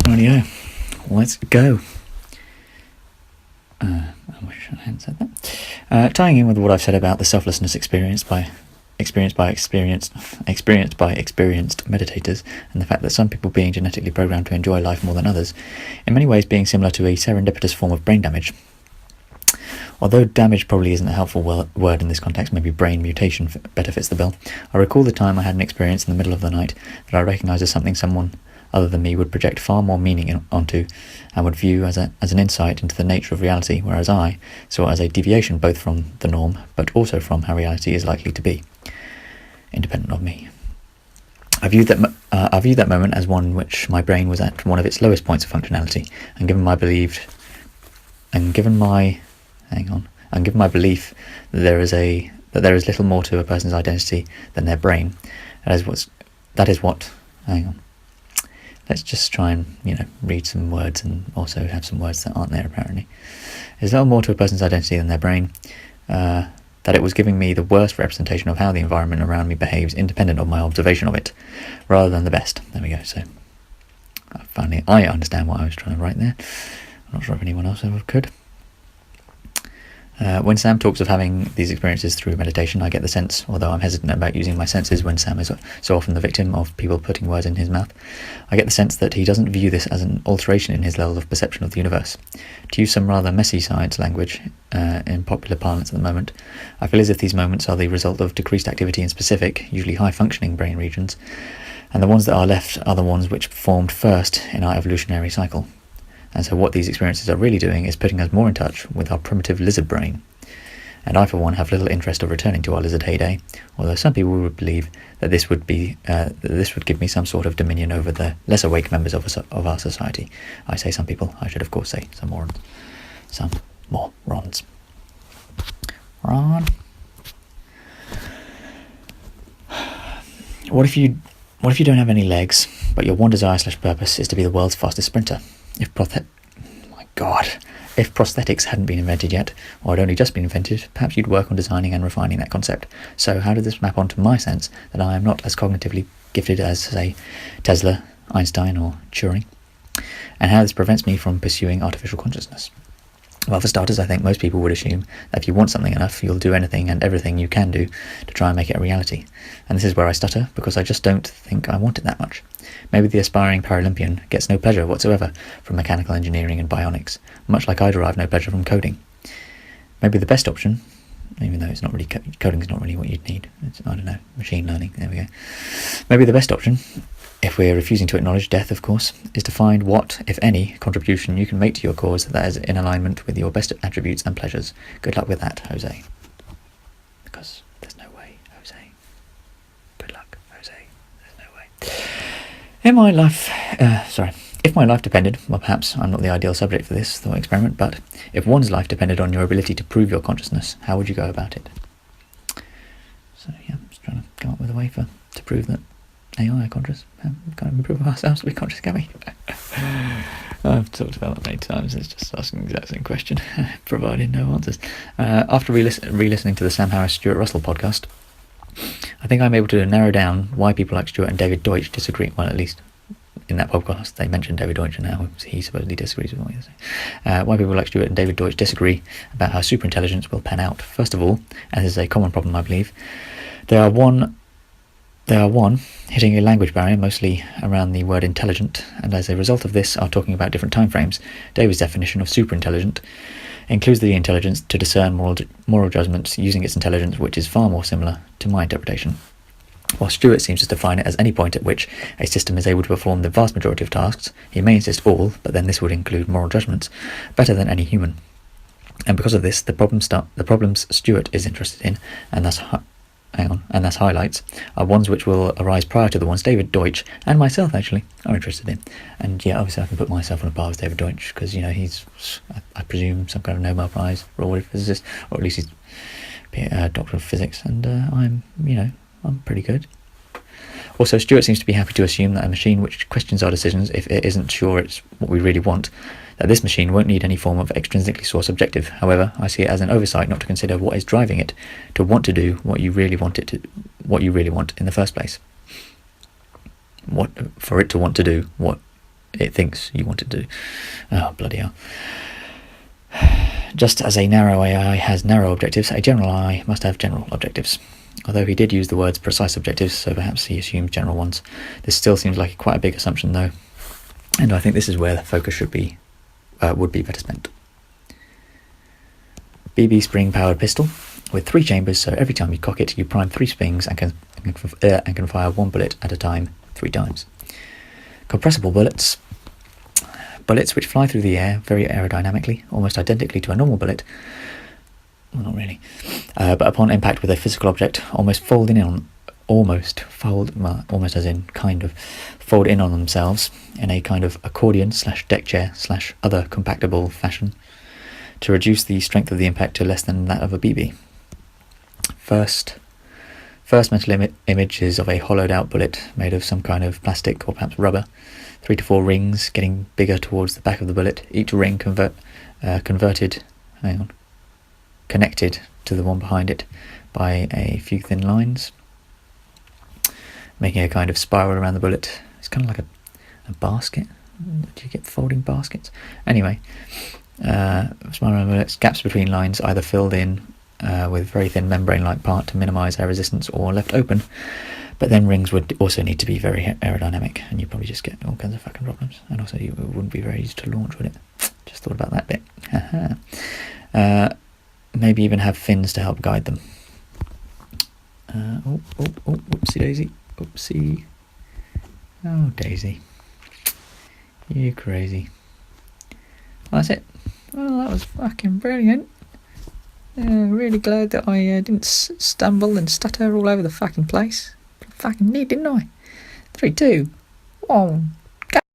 Rightio, let's go. I wish I hadn't said that. Tying in with what I've said about the selflessness experienced by experienced meditators, and the fact that some people being genetically programmed to enjoy life more than others, in many ways being similar to a serendipitous form of brain damage. Although damage probably isn't a helpful word in this context, maybe brain mutation better fits the bill, I recall the time I had an experience in the middle of the night that I recognised as something someone other than me would project far more meaning onto and would view as an insight into the nature of reality, whereas I saw it as a deviation both from the norm but also from how reality is likely to be, independent of me. I viewed that moment as one in which my brain was at one of its lowest points of functionality, and given my belief that there is little more to a person's identity than their brain. Let's just try and read some words and also have some words that aren't there apparently. There's little more to a person's identity than their brain. That it was giving me the worst representation of how the environment around me behaves, independent of my observation of it, rather than the best. There we go. So finally, I understand what I was trying to write there. I'm not sure if anyone else ever could. When Sam talks of having these experiences through meditation, I get the sense, although I'm hesitant about using my senses when Sam is so often the victim of people putting words in his mouth, I get the sense that he doesn't view this as an alteration in his level of perception of the universe. To use some rather messy science language in popular parlance at the moment, I feel as if these moments are the result of decreased activity in specific, usually high-functioning brain regions, and the ones that are left are the ones which formed first in our evolutionary cycle. And so what these experiences are really doing is putting us more in touch with our primitive lizard brain. And I, for one, have little interest of returning to our lizard heyday, although some people would believe that this would give me some sort of dominion over the less awake members of our society. I say some people, I should of course say some morons. Some morons. Ron. What if you don't have any legs, but your one desire / purpose is to be the world's fastest sprinter? If prosthetics hadn't been invented yet, or had only just been invented, perhaps you'd work on designing and refining that concept. So how does this map onto my sense that I am not as cognitively gifted as, say, Tesla, Einstein or Turing? And how this prevents me from pursuing artificial consciousness? Well, for starters, I think most people would assume that if you want something enough, you'll do anything and everything you can do to try and make it a reality. And this is where I stutter, because I just don't think I want it that much. Maybe the aspiring Paralympian gets no pleasure whatsoever from mechanical engineering and bionics, much like I derive no pleasure from coding. Maybe the best option, even though it's not really coding is not really what you'd need. It's, I don't know, machine learning, there we go. Maybe the best option, if we're refusing to acknowledge death, of course, is to find what, if any, contribution you can make to your cause that is in alignment with your best attributes and pleasures. Good luck with that, Jose. Because there's no way, Jose. Good luck, Jose. There's no way. If my life depended, well, perhaps I'm not the ideal subject for this thought experiment, but if one's life depended on your ability to prove your consciousness, how would you go about it? So, yeah, I'm just trying to come up with a way to prove that AI are conscious. We can't prove ourselves to be conscious, can we? I've talked about that many times. It's just asking the exact same question, providing no answers. After re-listening to the Sam Harris-Stuart Russell podcast, I think I'm able to narrow down why people like Stuart and David Deutsch disagree. Well, at least in that podcast, they mentioned David Deutsch, and now he supposedly disagrees with what he says. Why people like Stuart and David Deutsch disagree about how superintelligence will pan out. First of all, and this is a common problem, I believe, They are one, hitting a language barrier, mostly around the word intelligent, and as a result of this are talking about different timeframes. David's definition of superintelligent includes the intelligence to discern moral judgments using its intelligence, which is far more similar to my interpretation. While Stuart seems to define it as any point at which a system is able to perform the vast majority of tasks, he may insist all, but then this would include moral judgments, better than any human. And because of this, the problems Stuart is interested in, and thus highlights, are ones which will arise prior to the ones David Deutsch and myself actually are interested in. And yeah, obviously I can put myself on a par with David Deutsch because he's, I presume, some kind of Nobel Prize rewarded physicist, or at least he's a doctor of physics, and I'm pretty good. Also, Stuart seems to be happy to assume that a machine which questions our decisions if it isn't sure it's what we really want, that this machine won't need any form of extrinsically sourced objective. However, I see it as an oversight not to consider what is driving it to want to do what you really want in the first place. For it to want to do what it thinks you want it to do. Oh, bloody hell. Just as a narrow AI has narrow objectives, a general AI must have general objectives. Although he did use the words precise objectives, so perhaps he assumed general ones. This still seems like quite a big assumption, though, and I think this is where the focus would be better spent. BB spring-powered pistol with 3 chambers, so every time you cock it, you prime 3 springs and can fire 1 bullet at a time 3 times. Compressible bullets. Bullets which fly through the air very aerodynamically, almost identically to a normal bullet. Well, not really. But upon impact with a physical object, almost fold in on themselves in a kind of accordion / deck chair / other compactable fashion to reduce the strength of the impact to less than that of a BB. First mental image is of a hollowed out bullet made of some kind of plastic or perhaps rubber. 3 to 4 rings getting bigger towards the back of the bullet, each ring connected to the one behind it by a few thin lines, making a kind of spiral around the bullet. It's kind of like a basket. Do you get folding baskets? Anyway, spiral around the bullets, gaps between lines either filled in with very thin membrane-like part to minimise air resistance or left open. But then rings would also need to be very aerodynamic, and you'd probably just get all kinds of fucking problems. And also, it wouldn't be very easy to launch, would it? Just thought about that bit. Maybe even have fins to help guide them. Whoopsie daisy. Oopsie. Oh, Daisy. You crazy. Well, that's it. Well, that was fucking brilliant. Really glad that I didn't stumble and stutter all over the fucking place. Fucking did, didn't I? 3, 2, 1.